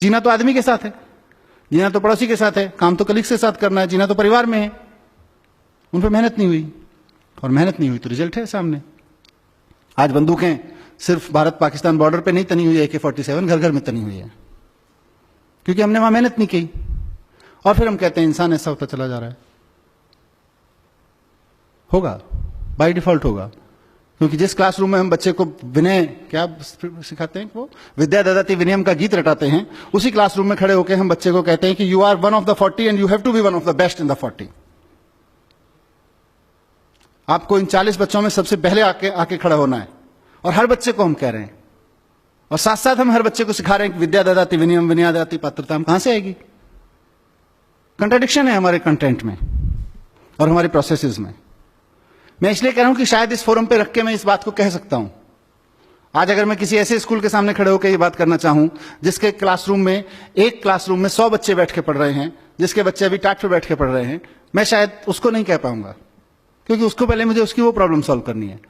जीना तो आदमी के साथ है, जीना तो पड़ोसी के साथ है, काम तो कलीग के साथ करना है, जीना तो परिवार में है। उन पर मेहनत नहीं हुई, और मेहनत नहीं हुई तो रिजल्ट है सामने। आज बंदूकें सिर्फ भारत पाकिस्तान बॉर्डर पे नहीं तनी हुई है, AK-47 घर घर में तनी हुई है, क्योंकि हमने वहां मेहनत नहीं की। और फिर हम कहते हैं इंसान ऐसा होता चला जा रहा है। होगा, बाय डिफॉल्ट होगा, क्योंकि जिस क्लासरूम में हम बच्चे को विनय क्या सिखाते हैं, वो विद्या ददाति विनयम का गीत रटाते हैं, उसी क्लासरूम में खड़े होकर हम बच्चे को कहते हैं कि you are one of the 40 and you have to be one of the best in the 40। आपको इन 40 बच्चों में सबसे पहले आके खड़ा होना है, और हर बच्चे को हम कह रहे हैं, और साथ साथ हम हर बच्चे को सिखा रहे हैं कि विद्या ददाति विनयम विनया ददाति पात्रता कहां से आएगी। कंट्राडिक्शन है हमारे कंटेंट में और हमारे प्रोसेसेस में। मैं इसलिए कह रहा हूं कि शायद इस फोरम पे रख के मैं इस बात को कह सकता हूं। आज अगर मैं किसी ऐसे स्कूल के सामने खड़े होकर ये बात करना चाहूं जिसके क्लासरूम में, एक क्लासरूम में 100 बच्चे बैठ के पढ़ रहे हैं, जिसके बच्चे अभी टाट पे बैठ के पढ़ रहे हैं, मैं शायद उसको नहीं कह पाऊंगा, क्योंकि उसको पहले मुझे उसकी वो प्रॉब्लम सॉल्व करनी है।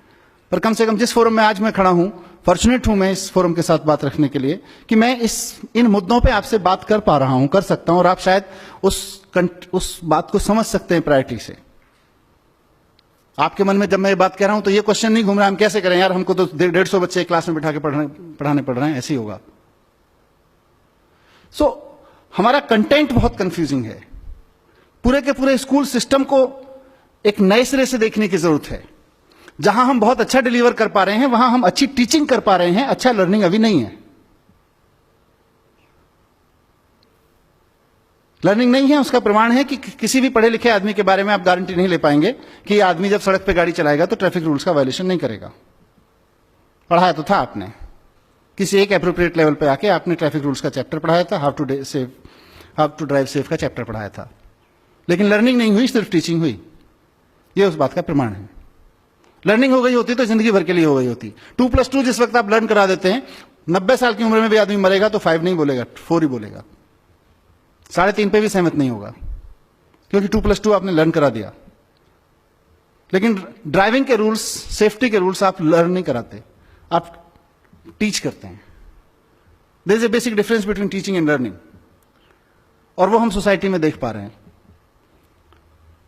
पर कम से कम जिस फोरम में आज मैं खड़ा हूं, फॉर्चुनेट हूं मैं इस फोरम के साथ बात रखने के लिए कि मैं इन मुद्दों पे आपसे बात कर पा रहा हूं, कर सकता हूं, और आप शायद उस बात को समझ सकते हैं प्रायोरिटी से। आपके मन में जब मैं ये बात कह रहा हूं तो ये क्वेश्चन नहीं घूम रहा हम कैसे करें यार, हमको तो 150 बच्चे क्लास में बिठा के पढ़ाने पड़ रहे हैं, ऐसे ही होगा। हमारा कंटेंट बहुत कंफ्यूजिंग है। पूरे के पूरे स्कूल सिस्टम को एक नए सिरे से देखने की जरूरत है। जहां हम बहुत अच्छा डिलीवर कर पा रहे हैं, वहां हम अच्छी टीचिंग कर पा रहे हैं, अच्छा लर्निंग अभी नहीं है। लर्निंग नहीं है, उसका प्रमाण है कि किसी भी पढ़े लिखे आदमी के बारे में आप गारंटी नहीं ले पाएंगे कि यह आदमी जब सड़क पे गाड़ी चलाएगा तो ट्रैफिक रूल्स का वायलेशन नहीं करेगा। पढ़ाया तो था आपने, किसी एक एप्रोप्रिएट लेवल पे आके आपने ट्रैफिक रूल्स का चैप्टर पढ़ाया था, हाउ टू ड्राइव सेफ का चैप्टर पढ़ाया था, लेकिन लर्निंग नहीं हुई, सिर्फ टीचिंग हुई। यह उस बात का प्रमाण है। लर्निंग हो गई होती तो जिंदगी भर के लिए हो गई होती। 2+2 जिस वक्त आप लर्न करा देते हैं, 90 साल की उम्र में भी आदमी मरेगा तो 5 नहीं बोलेगा, 4 ही बोलेगा, 3.5 पे भी सहमत नहीं होगा, क्योंकि 2+2 आपने लर्न करा दिया। लेकिन ड्राइविंग के रूल्स, सेफ्टी के रूल्स आप लर्न नहीं कराते, आप टीच करते हैं। There is a basic difference between teaching and learning, और वो हम सोसाइटी में देख पा रहे हैं।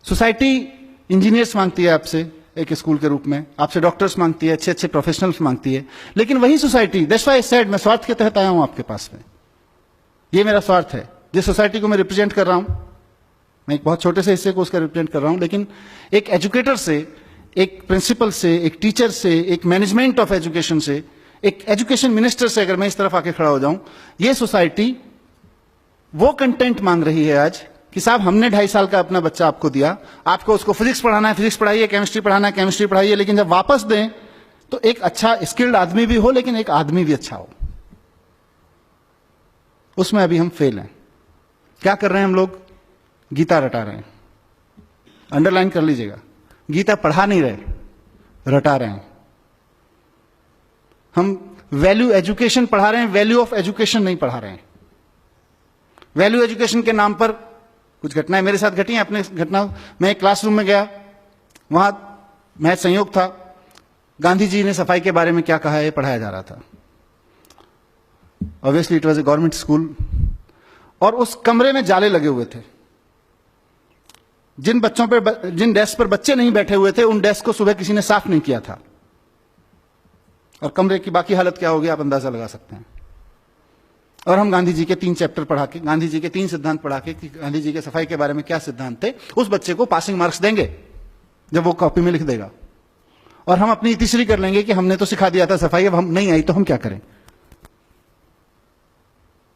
सोसाइटी इंजीनियर्स मांगती है आपसे एक स्कूल के रूप में, आपसे डॉक्टर्स मांगती है, अच्छे अच्छे प्रोफेशनल्स मांगती है, लेकिन वही society, that's why I said, मैं स्वार्थ के तहत आया हूं आपके पास में, ये मेरा स्वार्थ है। जिस सोसाइटी को मैं रिप्रेजेंट कर रहा हूं, मैं एक बहुत छोटे से हिस्से को उसका रिप्रेजेंट कर रहा हूं, लेकिन एक एजुकेटर से, एक प्रिंसिपल से, एक टीचर से, एक मैनेजमेंट ऑफ एजुकेशन से, एक एजुकेशन मिनिस्टर से अगर मैं इस तरफ आके खड़ा हो जाऊं, ये सोसाइटी वो कंटेंट मांग रही है आज कि साहब हमने 2.5 साल का अपना बच्चा आपको दिया, आपको उसको फिजिक्स पढ़ाना है, फिजिक्स पढ़ाइए, केमिस्ट्री पढ़ाना है, केमिस्ट्री पढ़ाइए, लेकिन जब वापस दें तो एक अच्छा स्किल्ड आदमी भी हो, लेकिन एक आदमी भी अच्छा हो। उसमें अभी हम फेल हैं। क्या कर रहे हैं हम लोग? गीता रटा रहे हैं। अंडरलाइन कर लीजिएगा, गीता पढ़ा नहीं रहे, रटा रहे हैं। हम वैल्यू एजुकेशन पढ़ा रहे हैं, वैल्यू ऑफ एजुकेशन नहीं पढ़ा रहे हैं। वैल्यू एजुकेशन के नाम पर कुछ घटनाएं मेरे साथ घटी हैं। अपने घटना, मैं एक क्लासरूम में गया, वहां महज संयोग था, गांधी जी ने सफाई के बारे में क्या कहा है पढ़ाया जा रहा था। Obviously it was a government school, और उस कमरे में जाले लगे हुए थे। जिन डेस्क पर बच्चे नहीं बैठे हुए थे, उन डेस्क को सुबह किसी ने साफ नहीं किया था, और कमरे की बाकी हालत क्या होगी आप अंदाजा लगा सकते हैं। और हम गांधी जी के 3 चैप्टर पढ़ा के, गांधी जी के 3 सिद्धांत पढ़ा के कि गांधी जी के सफाई के बारे में क्या सिद्धांत थे, उस बच्चे को पासिंग मार्क्स देंगे जब वो कॉपी में लिख देगा, और हम अपनी तीसरी कर लेंगे कि हमने तो सिखा दिया था सफाई, अब हम नहीं आई तो हम क्या करें।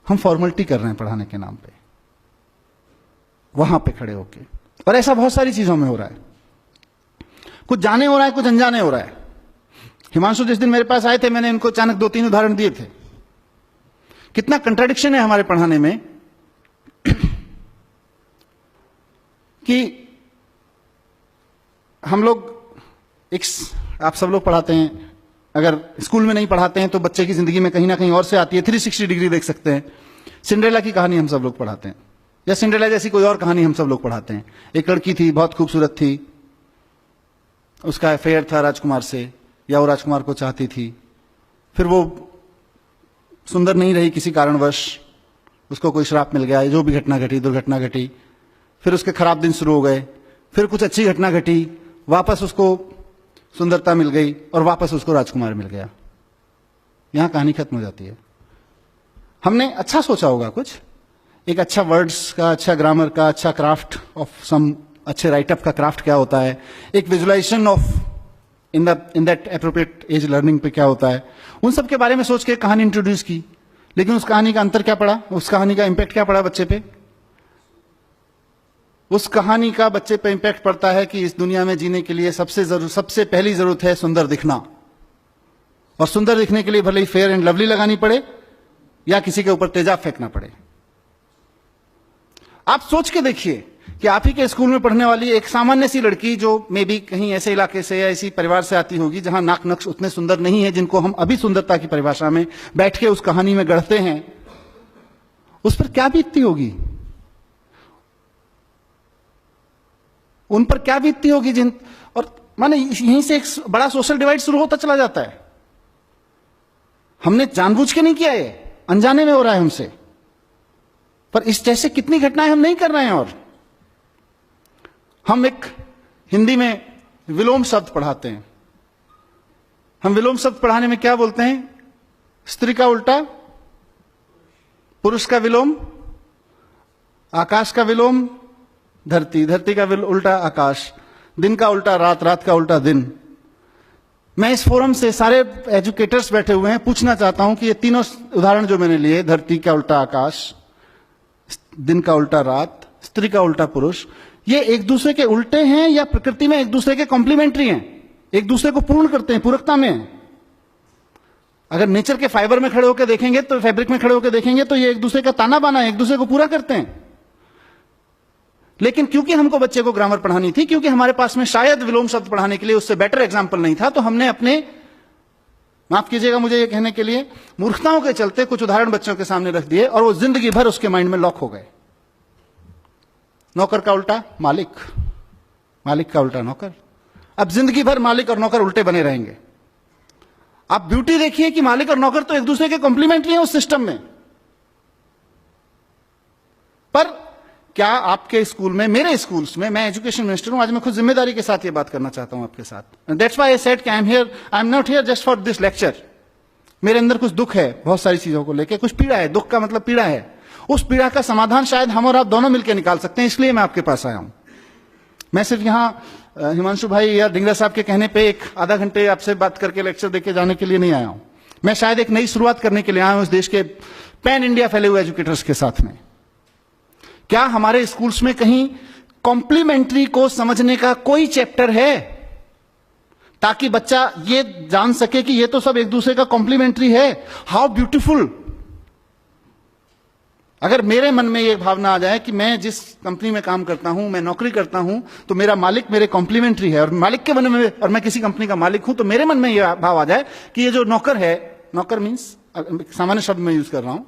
हम फॉर्मेलिटी कर रहे हैं पढ़ाने के नाम पे, वहां पे खड़े होके। और ऐसा बहुत सारी चीजों में हो रहा है, कुछ जाने हो रहा है, कुछ अनजाने हो रहा है। हिमांशु जिस दिन मेरे पास आए थे, मैंने इनको अचानक 2-3 उदाहरण दिए थे। कितना कंट्राडिक्शन है हमारे पढ़ाने में कि हम लोग आप सब लोग पढ़ाते हैं, अगर स्कूल में नहीं पढ़ाते हैं तो बच्चे की जिंदगी में कहीं ना कहीं और से आती है। 360 डिग्री देख सकते हैं। सिंड्रेला की कहानी हम सब लोग पढ़ाते हैं, या सिंड्रेला जैसी कोई और कहानी हम सब लोग पढ़ाते हैं। एक लड़की थी, बहुत खूबसूरत थी, उसका अफेयर था राजकुमार से, या वो राजकुमार को चाहती थी, फिर वो सुंदर नहीं रही किसी कारणवश, उसको कोई श्राप मिल गया, जो भी घटना घटी, दुर्घटना घटी, फिर उसके खराब दिन शुरू हो गए, फिर कुछ अच्छी घटना घटी, वापस उसको सुंदरता मिल गई और वापस उसको राजकुमार मिल गया। यहां कहानी खत्म हो जाती है। हमने अच्छा सोचा होगा कुछ, एक अच्छा वर्ड्स का, अच्छा ग्रामर का, अच्छा क्राफ्ट ऑफ सम, अच्छे राइटअप का क्राफ्ट क्या होता है, एक visualisation of in that appropriate age learning पे क्या होता है, उन सब के बारे में सोच के कहानी इंट्रोड्यूस की। लेकिन उस कहानी का अंतर क्या पड़ा, उस कहानी का इंपैक्ट क्या पड़ा बच्चे पे? उस कहानी का बच्चे पे इंपैक्ट पड़ता है कि इस दुनिया में जीने के लिए सबसे पहली जरूरत है सुंदर दिखना, और सुंदर दिखने के लिए भले ही फेयर एंड लवली लगानी पड़े या किसी के ऊपर तेजाब फेंकना पड़े। आप सोच के देखिए कि आप ही के स्कूल में पढ़ने वाली एक सामान्य सी लड़की, जो मे बी कहीं ऐसे इलाके से या ऐसी परिवार से आती होगी जहां नाक नक्श उतने सुंदर नहीं है जिनको हम अभी सुंदरता की परिभाषा में बैठ के उस कहानी में गढ़ते हैं, उस पर क्या बीतती होगी, उन पर क्या बीतती होगी जिन, और माने यहीं से एक बड़ा सोशल डिवाइड शुरू होता चला जाता है। हमने जानबूझ के नहीं किया, ये अनजाने में हो रहा है हमसे, पर इस जैसे कितनी घटनाएं हम नहीं कर रहे हैं। और हम एक हिंदी में विलोम शब्द पढ़ाते हैं। हम विलोम शब्द पढ़ाने में क्या बोलते हैं? स्त्री का उल्टा पुरुष का विलोम, आकाश का विलोम धरती, धरती का उल्टा आकाश, दिन का उल्टा रात, रात का उल्टा दिन। मैं इस फोरम से सारे एजुकेटर्स बैठे हुए हैं, पूछना चाहता हूं कि ये तीनों उदाहरण जो मैंने लिए, धरती का उल्टा आकाश, दिन का उल्टा रात, स्त्री का उल्टा पुरुष, ये एक दूसरे के उल्टे हैं या प्रकृति में एक दूसरे के कॉम्प्लीमेंट्री हैं, एक दूसरे को पूर्ण करते हैं, पूरकता में हैं? अगर नेचर के फाइबर में खड़े होकर देखेंगे, तो फैब्रिक में खड़े होकर देखेंगे, तो ये एक दूसरे का ताना बाना है, एक दूसरे को पूरा करते हैं। लेकिन क्योंकि हमको बच्चे को ग्रामर पढ़ानी थी, क्योंकि हमारे पास में शायद विलोम शब्द पढ़ाने के लिए उससे बेटर एग्जाम्पल नहीं था, तो हमने अपने, माफ कीजिएगा मुझे ये कहने के लिए, मूर्खताओं के चलते कुछ उदाहरण बच्चों के सामने रख दिए और वो जिंदगी भर उसके माइंड में लॉक हो गए। नौकर का उल्टा मालिक, मालिक का उल्टा नौकर। अब जिंदगी भर मालिक और नौकर उल्टे बने रहेंगे। आप ब्यूटी देखिए कि मालिक और नौकर तो एक दूसरे के कॉम्प्लीमेंट्री हैं उस सिस्टम में, पर क्या आपके स्कूल में, मेरे स्कूल्स में, मैं एजुकेशन मिनिस्टर हूं, आज मैं खुद जिम्मेदारी के साथ ये बात करना चाहता हूं आपके साथ। दैट्स व्हाई आई सेड कि I am not here just for this lecture. मेरे अंदर कुछ दुख है बहुत सारी चीजों को लेकर, कुछ पीड़ा है, दुख का मतलब पीड़ा है। उस पीड़ा का समाधान शायद हम और आप दोनों मिलकर निकाल सकते हैं, इसलिए मैं आपके पास आया हूं। मैं सिर्फ यहां हिमांशु भाई या डिंगरा साहब के कहने पे एक आधा घंटे आपसे बात करके लेक्चर देके जाने के लिए नहीं आया हूं। मैं शायद एक नई शुरुआत करने के लिए आया हूं इस देश के पैन इंडिया फैले हुए एजुकेटर्स के साथ में। क्या हमारे स्कूल्स में कहीं कॉम्प्लीमेंट्री को समझने का कोई चैप्टर है, ताकि बच्चा ये जान सके कि ये तो सब एक दूसरे का कॉम्प्लीमेंट्री है? How beautiful. अगर मेरे मन में ये भावना आ जाए कि मैं जिस कंपनी में काम करता हूं, मैं नौकरी करता हूं, तो मेरा मालिक मेरे कॉम्प्लीमेंट्री है, और मालिक के मन में, और मैं किसी कंपनी का मालिक हूं, तो मेरे मन में यह भाव आ जाए कि ये जो नौकर है, नौकर मीन्स सामान्य शब्द में यूज कर रहा हूं,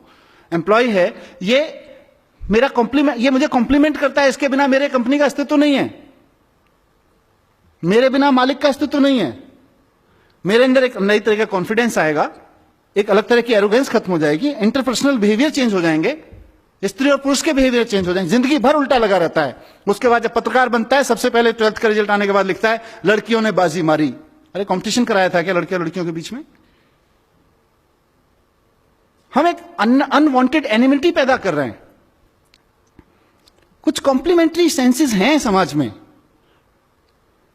एम्प्लॉय है, ये मेरा कॉम्प्लीमेंट, ये मुझे कॉम्प्लीमेंट करता है, इसके बिना मेरे कंपनी का अस्तित्व नहीं है, मेरे बिना मालिक का अस्तित्व नहीं है। मेरे अंदर एक नई तरह का कॉन्फिडेंस आएगा, एक अलग तरह की एरोगेंस खत्म हो जाएगी, इंटरपर्सनल बिहेवियर चेंज हो जाएंगे, स्त्री और पुरुष के बिहेवियर चेंज हो जाएंगे। जिंदगी भर उल्टा लगा रहता है। उसके बाद जब पत्रकार बनता है, सबसे पहले 12th का रिजल्ट आने के बाद लिखता है लड़कियों ने बाजी मारी। अरे कंपटीशन कराया था क्या लड़के और लड़कियों के बीच में? हम एक अनवांटेड एनिमिटी पैदा कर रहे हैं। कुछ कॉम्प्लीमेंट्री सेंसेस हैं समाज में,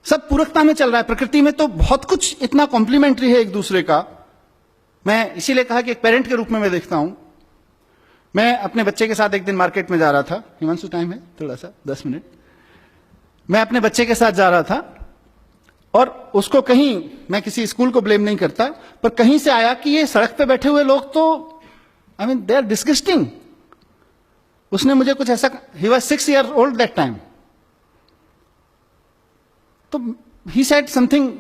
सब पूरकता में चल रहा है। प्रकृति में तो बहुत कुछ इतना कॉम्प्लीमेंट्री है एक दूसरे का। मैं इसीलिए कहा कि एक पेरेंट के रूप में मैं देखता हूं। मैं अपने बच्चे के साथ एक दिन मार्केट में जा रहा था। हिमांशु टाइम है थोड़ा सा 10 मिनट। मैं अपने बच्चे के साथ जा रहा था और उसको कहीं, मैं किसी स्कूल को ब्लेम नहीं करता, पर कहीं से आया कि ये सड़क पे बैठे हुए लोग तो I mean they are disgusting. उसने मुझे कुछ ऐसा, he was 6 years old that time, तो he said something,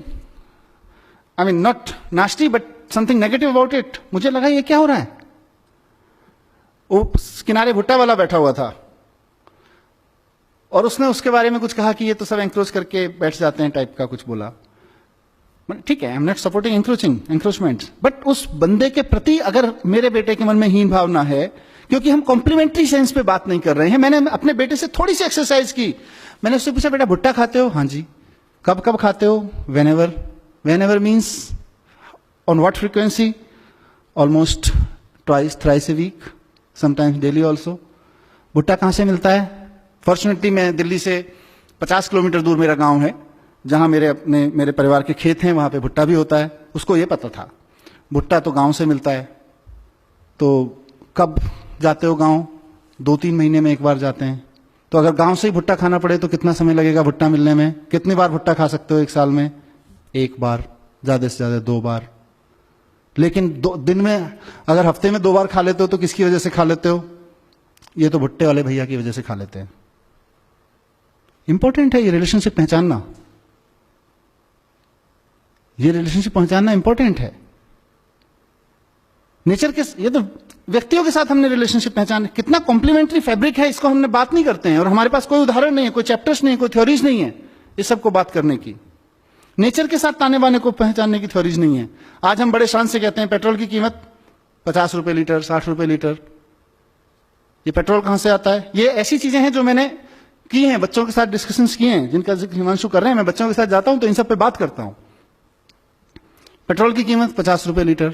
I mean not nasty but something negative about it. मुझे लगा ये क्या हो रहा है। वो किनारे भुट्टा वाला बैठा हुआ था और उसने उसके बारे में कुछ कहा कि ये तो सब एंक्रोच करके बैठ जाते हैं टाइप का कुछ बोला। ठीक है, I am not supporting encroachment, but उस बंदे के प्रति अगर मेरे बेटे के मन में हीन भावना है क्योंकि हम कॉम्प्लीमेंट्री सेंस पे बात नहीं कर रहे हैं। मैंने अपने बेटे से थोड़ी सी एक्सरसाइज की, मैंने उससे पूछा बेटा भुट्टा खाते हो? हाँ जी। कब कब खाते हो? Whenever. Whenever means on what frequency? Almost twice thrice a week, sometimes daily also. भुट्टा कहाँ से मिलता है? फॉर्चुनेटली मैं दिल्ली से 50 किलोमीटर दूर मेरा गांव है, जहां मेरे परिवार के खेत हैं, वहां पे भुट्टा भी होता है। उसको ये पता था भुट्टा तो गांव से मिलता है। तो कब जाते हो गांव? 2-3 महीने में एक बार जाते हैं। तो अगर गांव से ही भुट्टा खाना पड़े तो कितना समय लगेगा भुट्टा मिलने में? कितनी बार भुट्टा खा सकते हो एक साल में? 1 बार, ज्यादा से ज्यादा 2 बार। लेकिन दिन में अगर हफ्ते में 2 बार खा लेते हो तो किसकी वजह से खा लेते हो? ये तो भुट्टे वाले भैया की वजह से खा लेते हैं। इंपॉर्टेंट है ये रिलेशनशिप पहचानना, ये रिलेशनशिप पहचानना इंपॉर्टेंट है। नेचर के, ये तो व्यक्तियों के साथ हमने रिलेशनशिप पहचान, कितना कॉम्प्लीमेंट्री फैब्रिक है, इसको हमने बात नहीं करते हैं। और हमारे पास कोई उदाहरण नहीं है, कोई चैप्टर्स नहीं है, कोई थ्योरीज नहीं है इस सबको बात करने की। नेचर के साथ ताने बाने को पहचानने की थ्योरीज नहीं है। आज हम बड़े शान से कहते हैं पेट्रोल की कीमत 50 रुपए लीटर, 60 रुपए लीटर। ये पेट्रोल कहां से आता है? ये ऐसी चीजें हैं जो मैंने की हैं, बच्चों के साथ डिस्कशंस किए हैं, जिनका जिक्र हिमांशु कर रहे हैं। मैं बच्चों के साथ जाता हूं तो इन सब पे बात करता हूं। पेट्रोल की कीमत 50 रुपए लीटर।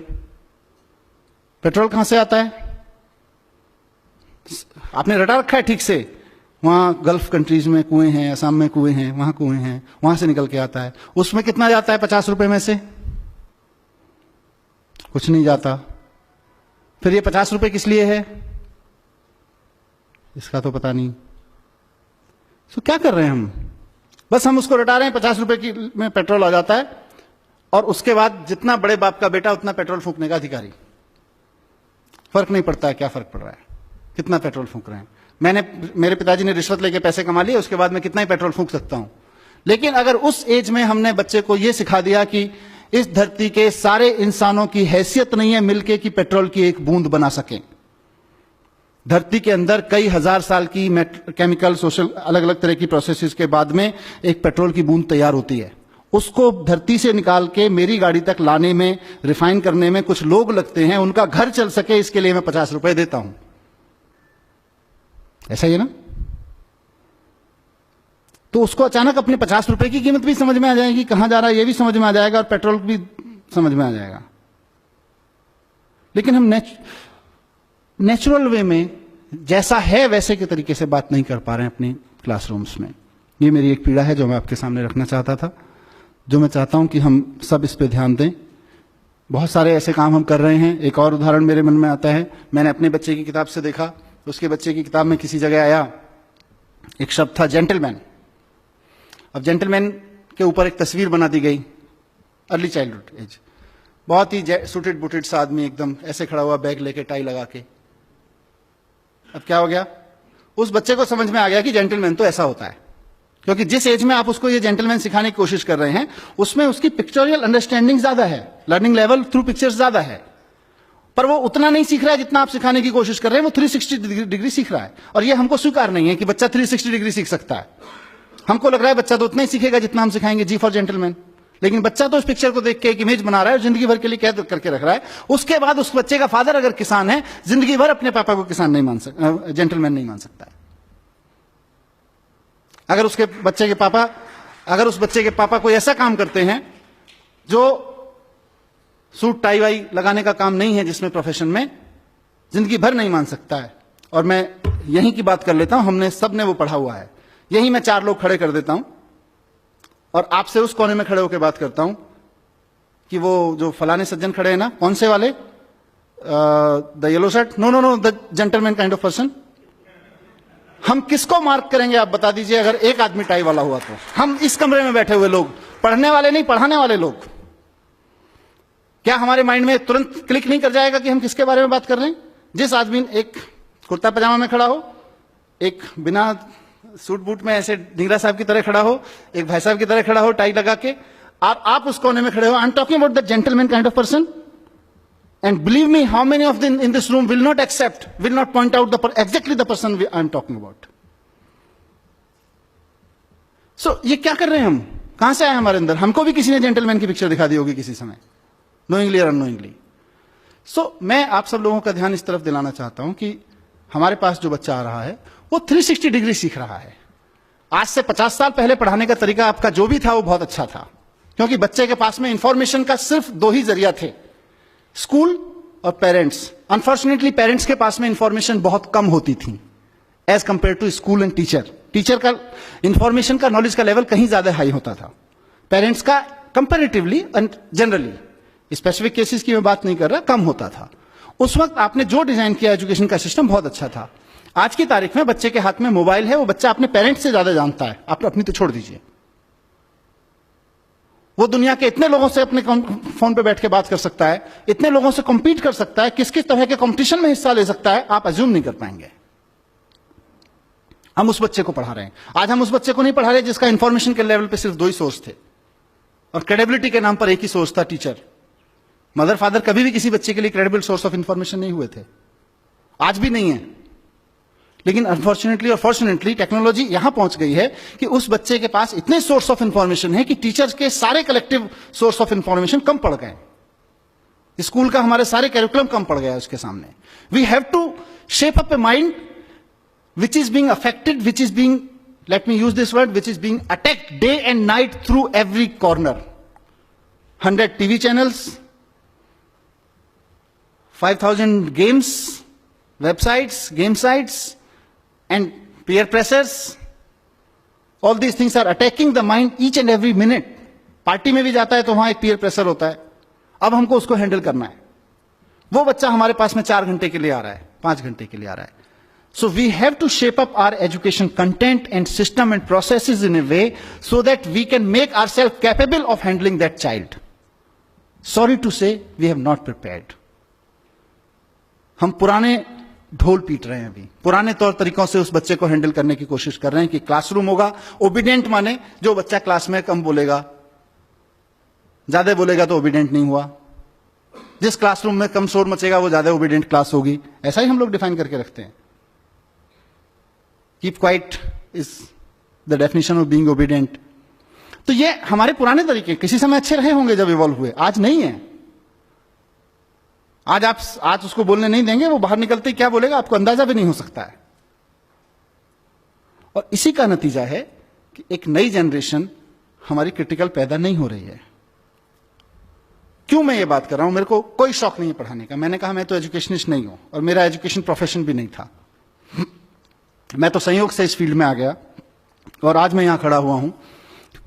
पेट्रोल कहां से आता है? आपने रटा रखा है ठीक से, वहां गल्फ कंट्रीज में कुएं हैं, असम में कुएं हैं, वहां कुएं हैं, वहां से निकल के आता है। उसमें कितना जाता है 50 रुपए में से? कुछ नहीं जाता। फिर ये 50 रुपए किस लिए है? इसका तो पता नहीं। तो क्या कर रहे हैं हम? बस हम उसको रटा रहे हैं, 50 रुपए की में पेट्रोल आ जाता है, और उसके बाद जितना बड़े बाप का बेटा उतना पेट्रोल फूंकने का अधिकारी। फर्क नहीं पड़ता है क्या फर्क पड़ रहा है, कितना पेट्रोल फूंक रहे हैं। मेरे पिताजी ने रिश्वत लेके पैसे कमा लिए, उसके बाद मैं कितना ही पेट्रोल फूंक सकता हूं। लेकिन अगर उस एज में हमने बच्चे को यह सिखा दिया कि इस धरती के सारे इंसानों की हैसियत नहीं है मिलके कि पेट्रोल की एक बूंद बना सकें। धरती के अंदर कई हजार साल की केमिकल, सोशल, अलग अलग तरह की प्रोसेसेस के बाद में एक पेट्रोल की बूंद तैयार होती है। उसको धरती से निकाल के मेरी गाड़ी तक लाने में, रिफाइन करने में कुछ लोग लगते हैं, उनका घर चल सके इसके लिए मैं 50 रुपए देता हूं। ऐसा ही है ना? तो उसको अचानक अपने 50 रुपए की कीमत भी समझ में आ जाएगी, कहां जा रहा है ये भी समझ में आ जाएगा, और पेट्रोल भी समझ में आ जाएगा। लेकिन हम नेचुरल वे में जैसा है वैसे के तरीके से बात नहीं कर पा रहे हैं अपने क्लासरूम्स में। ये मेरी एक पीड़ा है जो मैं आपके सामने रखना चाहता था, जो मैं चाहता हूं कि हम सब इस पे ध्यान दें। बहुत सारे ऐसे काम हम कर रहे हैं। एक और उदाहरण मेरे मन में आता है, मैंने अपने बच्चे की किताब से देखा। उसके बच्चे की किताब में किसी जगह आया, एक शब्द था जेंटलमैन। अब जेंटलमैन के ऊपर एक तस्वीर बना दी गई, अर्ली चाइल्डहुड एज, बहुत ही सूटेड बुटेड सा आदमी, एकदम ऐसे खड़ा हुआ, बैग लेके, टाई लगा के। अब क्या हो गया? उस बच्चे को समझ में आ गया कि जेंटलमैन तो ऐसा होता है, क्योंकि जिस एज में आप उसको ये जेंटलमैन सिखाने की कोशिश कर रहे हैं उसमें उसकी पिक्चोरियल अंडरस्टैंडिंग ज्यादा है, लर्निंग लेवल थ्रू पिक्चर्स ज्यादा है, पर वो उतना नहीं सीख रहा है जितना आप सिखाने की कोशिश कर रहे हैं। वो 360 डिग्री सीख रहा है, और ये हमको स्वीकार नहीं है कि बच्चा 360 डिग्री सीख सकता है। हमको लग रहा है बच्चा तो उतना ही सीखेगा जितना हम सिखाएंगे, जी फॉर जेंटलमैन। लेकिन बच्चा तो उस पिक्चर को देख के एक इमेज बना रहा है और जिंदगी भर के लिए कैद करके रख रहा है। उसके बाद उस बच्चे का फादर अगर किसान है, जिंदगी भर अपने पापा को किसान नहीं मान सकता, जेंटलमैन नहीं मान सकता है। अगर उस बच्चे के पापा कोई ऐसा काम करते हैं जो सूट टाई वाई लगाने का काम नहीं है, जिसमें प्रोफेशन में, जिंदगी भर नहीं मान सकता है। और मैं यहीं की बात कर लेता हूं, हमने सबने वो पढ़ा हुआ है। यहीं मैं 4 लोग खड़े कर देता हूं और आपसे उस कोने में खड़े होकर बात करता हूं कि वो जो फलाने सज्जन खड़े हैं ना, कौन से वाले, the yellow shirt, no, the gentleman kind of person. हम किसको मार्क करेंगे आप बता दीजिए, अगर एक आदमी टाई वाला हुआ तो? हम इस कमरे में बैठे हुए लोग, पढ़ने वाले नहीं, पढ़ाने वाले लोग, क्या हमारे माइंड में तुरंत क्लिक नहीं कर जाएगा कि हम किसके बारे में बात कर रहे हैं? जिस आदमी एक कुर्ता पजामा में खड़ा हो, एक बिना सूट बूट में ऐसे ढींगरा साहब की तरह खड़ा हो, एक भाई साहब की तरह खड़ा हो टाई लगा के, आप उस कोने में खड़े हो। I am talking about the gentleman kind of person. And believe me, how many of them in this room will not accept, will not point out exactly the person I am talking about. So, ये क्या कर रहे हैं हम? कहां से आए हमारे अंदर? हमको भी किसी ने जेंटलमैन की पिक्चर दिखा दी होगी किसी समय, नोइंगली और अननोइंगली। सो मैं आप सब लोगों का ध्यान इस तरफ दिलाना चाहता हूं कि हमारे पास जो बच्चा आ रहा है वो 360 डिग्री सीख रहा है। आज से 50 साल पहले पढ़ाने का तरीका आपका जो भी था वो बहुत अच्छा था, क्योंकि बच्चे के पास में इंफॉर्मेशन का सिर्फ दो ही जरिया थे, स्कूल और पेरेंट्स। अनफॉर्चुनेटली पेरेंट्स के पास में इंफॉर्मेशन बहुत कम होती थी as compare to school and teacher. Teacher का इंफॉर्मेशन का, नॉलेज का लेवल कहीं ज्यादा हाई होता था, पेरेंट्स का comparatively and generally, specific cases की मैं बात नहीं कर रहा, कम होता था। उस वक्त आपने जो डिजाइन किया एजुकेशन का सिस्टम बहुत अच्छा था। आज की तारीख में बच्चे के हाथ में मोबाइल है, वो बच्चा अपने पेरेंट्स से ज्यादा जानता है, आप अपनी तो छोड़ दीजिए। वो दुनिया के इतने लोगों से अपने फोन पे बैठ के बात कर सकता है, इतने लोगों से कॉम्पीट कर सकता है, किस किस तरह के कंपटीशन में हिस्सा ले सकता है, आप अज्यूम नहीं कर पाएंगे। हम उस बच्चे को पढ़ा रहे हैं। आज हम उस बच्चे को नहीं पढ़ा रहे जिसका इंफॉर्मेशन के लेवल पे सिर्फ दो ही सोर्स थे और क्रेडिबिलिटी के नाम पर एक ही सोर्स था, टीचर। मदर फादर कभी भी किसी बच्चे के लिए क्रेडिबल सोर्स ऑफ इंफॉर्मेशन नहीं हुए थे, आज भी नहीं है। लेकिन अनफॉर्चुनेटली और फॉर्चुनेटली टेक्नोलॉजी यहां पहुंच गई है कि उस बच्चे के पास इतने सोर्स ऑफ इंफॉर्मेशन है कि टीचर्स के सारे कलेक्टिव सोर्स ऑफ इंफॉर्मेशन कम पड़ गए। स्कूल का हमारे सारे कैरिकुलम कम पड़ गया उसके सामने। We have to shape up a mind which is being affected, which is being, let me use this word, which is being attacked day and night through every corner. 100 TV channels, 5,000 games, websites, game sites, and peer pressures. All these things are attacking the mind each and every minute. Party में भी जाता है तो वहां एक peer pressure होता है, अब हमको उसको हैंडल करना है। वो बच्चा हमारे पास में 4 घंटे के लिए आ रहा है, 5 घंटे के लिए आ रहा है। So we have to shape up our education content and system and processes in a way so that we can make ourselves capable of handling that child. Sorry to say, we have not prepared. हम पुराने ढोल पीट रहे हैं अभी, पुराने तौर तरीकों से उस बच्चे को हैंडल करने की कोशिश कर रहे हैं कि क्लासरूम होगा, ओबीडियंट माने जो बच्चा क्लास में कम बोलेगा, ज्यादा बोलेगा तो ओबीडियंट नहीं हुआ। जिस क्लासरूम में कम शोर मचेगा वो ज्यादा ओबीडियंट क्लास होगी, ऐसा ही हम लोग डिफाइन करके रखते हैं। Keep quiet is the definition of being obedient. तो ये हमारे पुराने तरीके किसी समय अच्छे रहे होंगे जब इवॉल्व हुए, आज नहीं है। आज उसको बोलने नहीं देंगे, वो बाहर निकलते ही क्या बोलेगा आपको अंदाजा भी नहीं हो सकता है। और इसी का नतीजा है कि एक नई जनरेशन हमारी क्रिटिकल पैदा नहीं हो रही है। क्यों मैं ये बात कर रहा हूं? मेरे को कोई शौक नहीं है पढ़ाने का। मैंने कहा मैं तो एजुकेशनिस्ट नहीं हूं और मेरा एजुकेशन प्रोफेशन भी नहीं था। मैं तो संयोग से इस फील्ड में आ गया और आज मैं यहां खड़ा हुआ हूं।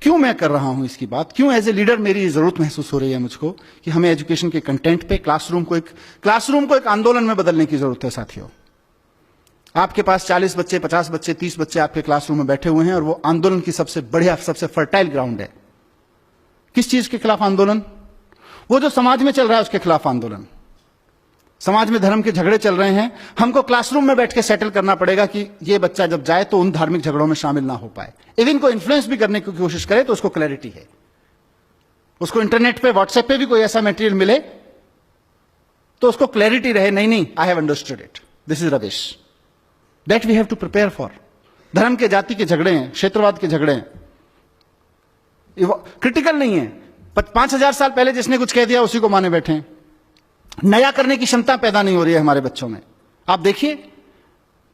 क्यों मैं कर रहा हूं इसकी बात? क्यों एज ए लीडर मेरी जरूरत महसूस हो रही है मुझको कि हमें एजुकेशन के कंटेंट पे क्लासरूम को एक आंदोलन में बदलने की जरूरत है। साथियों, आपके पास 40 बच्चे, 50 बच्चे, 30 बच्चे आपके क्लासरूम में बैठे हुए हैं और वो आंदोलन की सबसे बढ़िया, सबसे फर्टाइल ग्राउंड है। किस चीज के खिलाफ आंदोलन? वो जो समाज में चल रहा है उसके खिलाफ आंदोलन। समाज में धर्म के झगड़े चल रहे हैं, हमको क्लासरूम में बैठ के सेटल करना पड़ेगा कि ये बच्चा जब जाए तो उन धार्मिक झगड़ों में शामिल ना हो पाए। इवन को इन्फ्लुएंस भी करने की कोशिश करे तो उसको क्लैरिटी है, उसको इंटरनेट पे, व्हाट्सएप पे भी कोई ऐसा मटेरियल मिले तो उसको क्लैरिटी रहे, नहीं, I have understood it, this is rubbish. That we have to prepare for. धर्म के, जाति के झगड़े हैं, क्षेत्रवाद के झगड़े हैं, क्रिटिकल नहीं है। 5000 साल पहले जिसने कुछ कह दिया उसी को माने बैठे हैं। नया करने की क्षमता पैदा नहीं हो रही है हमारे बच्चों में। आप देखिए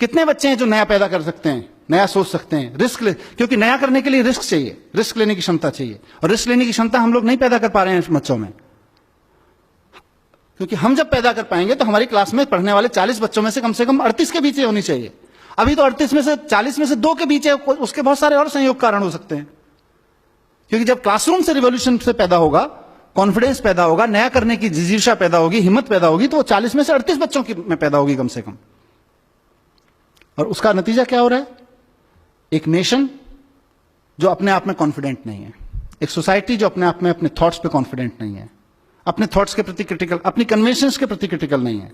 कितने बच्चे हैं जो नया पैदा कर सकते हैं, नया सोच सकते हैं, रिस्क ले, क्योंकि नया करने के लिए रिस्क चाहिए, रिस्क लेने की क्षमता चाहिए। और रिस्क लेने की क्षमता हम लोग नहीं पैदा कर पा रहे हैं बच्चों में, क्योंकि हम जब पैदा कर पाएंगे तो हमारी क्लास में पढ़ने वाले 40 बच्चों में से कम 38 के बीच होनी चाहिए। अभी तो 38 में से 40 में से 2 के बीच है, उसके बहुत सारे और संयोग कारण हो सकते हैं। क्योंकि जब क्लासरूम से रिवॉल्यूशन से पैदा होगा, कॉन्फिडेंस पैदा होगा, नया करने की जिजीशा पैदा होगी, हिम्मत पैदा होगी, तो वो 40 में से 38 बच्चों की में पैदा होगी कम से कम। और उसका नतीजा क्या हो रहा है? एक नेशन जो अपने आप में कॉन्फिडेंट नहीं है, एक सोसाइटी जो अपने आप में अपने थॉट्स पे कॉन्फिडेंट नहीं है, अपने थॉट्स के प्रति क्रिटिकल, अपनी कन्वेंशंस के प्रति क्रिटिकल नहीं है,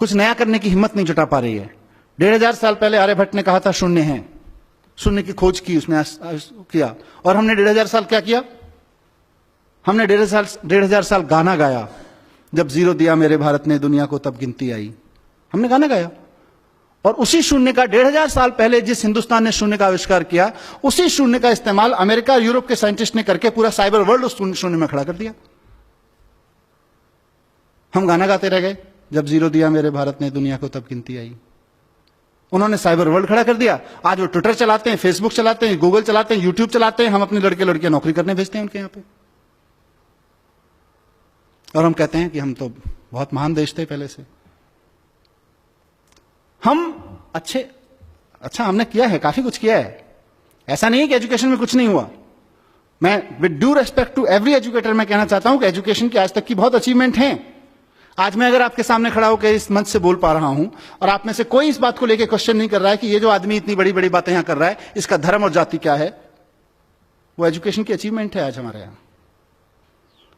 कुछ नया करने की हिम्मत नहीं जुटा पा रही है। 1500 साल पहले आर्यभट्ट ने कहा था शून्य है, शून्य की खोज की उसने किया, और हमने 1500 साल क्या किया? हमने 1500 साल गाना गाया, जब जीरो दिया मेरे भारत ने दुनिया को तब गिनती आई। हमने गाना गाया, और उसी शून्य का 1500 साल पहले जिस हिंदुस्तान ने शून्य का आविष्कार किया, उसी शून्य का इस्तेमाल अमेरिका और यूरोप के साइंटिस्ट ने करके पूरा साइबर वर्ल्ड उस शून्य में खड़ा कर दिया। हम गाना गाते रह गए, जब जीरो दिया मेरे भारत ने दुनिया को तब गिनती आई। उन्होंने साइबर वर्ल्ड खड़ा कर दिया। आज वो ट्विटर चलाते हैं, फेसबुक चलाते हैं, गूगल चलाते हैं, यूट्यूब चलाते हैं। हम अपने लड़के लड़कियां नौकरी करने भेजते हैं उनके यहां पे, और हम कहते हैं कि हम तो बहुत महान देश थे पहले से। हम अच्छा हमने किया है, काफी कुछ किया है। ऐसा नहीं है कि एजुकेशन में कुछ नहीं हुआ। मैं with due respect to every educator मैं कहना चाहता हूं कि एजुकेशन की आज तक की बहुत अचीवमेंट हैं। आज मैं अगर आपके सामने खड़ा होकर इस मंच से बोल पा रहा हूं और आप में से कोई इस बात को लेकर क्वेश्चन नहीं कर रहा है कि ये जो आदमी इतनी बड़ी बड़ी बातें यहां कर रहा है इसका धर्म और जाति क्या है, वो एजुकेशन की अचीवमेंट है आज हमारे यहां।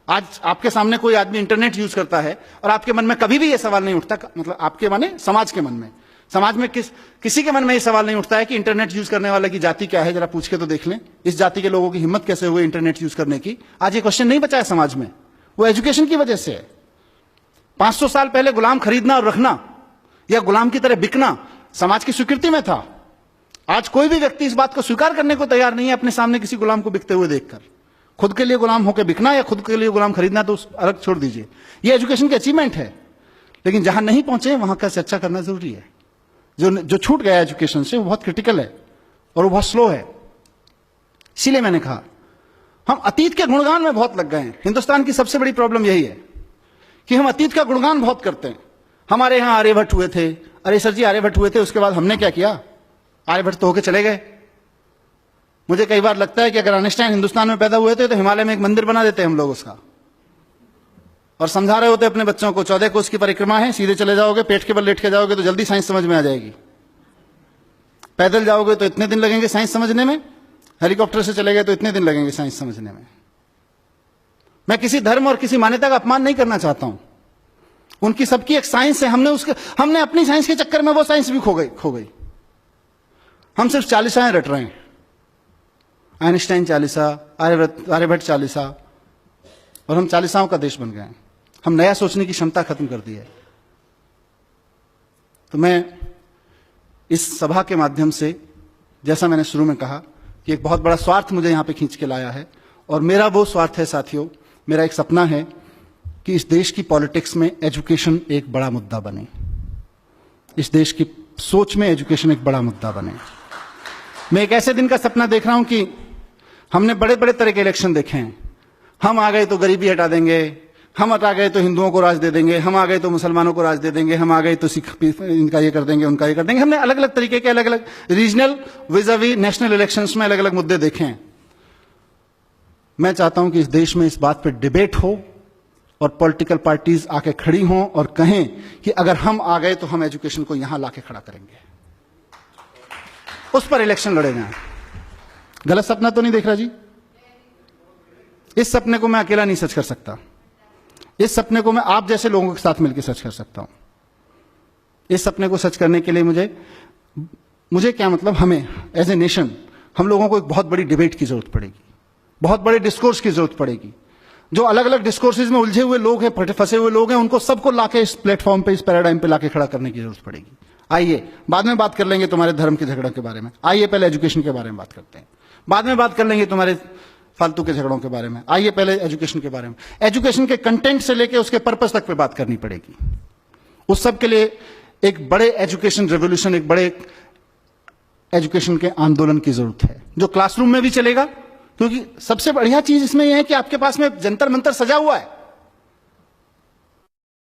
आज आपके सामने कोई आदमी इंटरनेट यूज करता है और आपके मन में कभी भी यह सवाल नहीं उठता, मतलब आपके माने समाज के मन में, समाज में किसी के मन में यह सवाल नहीं उठता है कि इंटरनेट यूज करने वाले की जाति क्या है, जरा पूछ के तो देख लें। इस जाति के लोगों की हिम्मत कैसे हुई इंटरनेट यूज करने की? आज ये क्वेश्चन नहीं बचा है समाज में, वो एजुकेशन की वजह से है। 500 साल पहले गुलाम खरीदना और रखना या गुलाम की तरह बिकना समाज की स्वीकृति में था। आज कोई भी व्यक्ति इस बात को स्वीकार करने को तैयार नहीं है अपने सामने किसी गुलाम को बिकते हुए देखकर। खुद के लिए गुलाम होकर बिकना या खुद के लिए गुलाम खरीदना तो अलग छोड़ दीजिए, ये एजुकेशन की अचीवमेंट है। लेकिन जहां नहीं पहुंचे वहां का चर्चा करना जरूरी है। जो छूट गया एजुकेशन से वो बहुत क्रिटिकल है और वो बहुत स्लो है। इसीलिए मैंने कहा हम अतीत के गुणगान में बहुत लग गए हैं। हिंदुस्तान की सबसे बड़ी प्रॉब्लम यही है कि हम अतीत का गुणगान बहुत करते हैं। हमारे यहां आर्यभट्ट हुए थे, अरे सर जी आर्यभट्ट हुए थे, उसके बाद हमने क्या किया? आर्यभट्ट तो होके चले गए। मुझे कई बार लगता है कि अगर आइंस्टाइन हिंदुस्तान में पैदा हुए थे तो हिमालय में एक मंदिर बना देते हम लोग उसका, और समझा रहे होते अपने बच्चों को 14 कोस की परिक्रमा है, सीधे चले जाओगे, पेट के बल लेट के जाओगे तो जल्दी साइंस समझ में आ जाएगी। पैदल जाओगे तो इतने दिन लगेंगे साइंस समझने में, हेलीकॉप्टर से चले गए तो इतने दिन लगेंगे साइंस समझने में। मैं किसी धर्म और किसी मान्यता का अपमान नहीं करना चाहता हूं, उनकी सबकी एक साइंस है। हमने अपनी साइंस के चक्कर में वो साइंस भी खो गई। हम सिर्फ 40 रट रहे हैं, आइंस्टाइन 40, आर्यभट्ट 40, और हम 40 का देश बन गए हैं। हम नया सोचने की क्षमता खत्म कर दी है। तो मैं इस सभा के माध्यम से, जैसा मैंने शुरू में कहा कि एक बहुत बड़ा स्वार्थ मुझे यहां पे खींच के लाया है, और मेरा वो स्वार्थ है साथियों, मेरा एक सपना है कि इस देश की पॉलिटिक्स में एजुकेशन एक बड़ा मुद्दा बने, इस देश की सोच में एजुकेशन एक बड़ा मुद्दा बने। मैं एक ऐसे दिन का सपना देख रहा हूं कि हमने बड़े बड़े तरह के इलेक्शन देखे हैं। हम आ गए तो गरीबी हटा देंगे, हम हटा गए तो हिंदुओं को राज दे देंगे, हम आ गए तो मुसलमानों को राज दे देंगे, हम आ गए तो सिख इनका ये कर देंगे, उनका ये कर देंगे। हमने अलग अलग तरीके के अलग अलग रीजनल विज़ावी नेशनल इलेक्शंस में अलग अलग मुद्दे देखे हैं। मैं चाहता हूं कि इस देश में इस बात पर डिबेट हो और पॉलिटिकल पार्टीज आके खड़ी हों और कहें कि अगर हम आ गए तो हम एजुकेशन को यहां लाके खड़ा करेंगे, उस पर इलेक्शन लड़े जाएं। गलत सपना तो नहीं देख रहा जी? इस सपने को मैं अकेला नहीं सच कर सकता, इस सपने को मैं आप जैसे लोगों के साथ मिलकर सच कर सकता हूं। इस सपने को सच करने के लिए मुझे क्या मतलब, हमें एज ए नेशन हम लोगों को एक बहुत बड़ी डिबेट की जरूरत पड़ेगी, बहुत बड़े डिस्कोर्स की जरूरत पड़ेगी। जो अलग अलग डिस्कोर्सेज में उलझे हुए लोग हैं, फंसे हुए लोग हैं, उनको सबको लाके इस प्लेटफॉर्म पे, इस पैराडाइम पे लाके खड़ा करने की जरूरत पड़ेगी। आइए बाद में बात कर लेंगे तुम्हारे धर्म के झगड़ों के बारे में, आइए पहले एजुकेशन के बारे में बात करते हैं। बाद में बात कर लेंगे तुम्हारे फालतू के झगड़ों के बारे में, आइए पहले एजुकेशन के बारे में। एजुकेशन के कंटेंट से लेके उसके पर्पस तक पे बात करनी पड़ेगी। उस सब के लिए एक बड़े एजुकेशन रेवोल्यूशन, एक बड़े एजुकेशन के आंदोलन की जरूरत है, जो क्लासरूम में भी चलेगा। क्योंकि सबसे बढ़िया चीज इसमें यह है कि आपके पास में जंतर मंतर सजा हुआ है।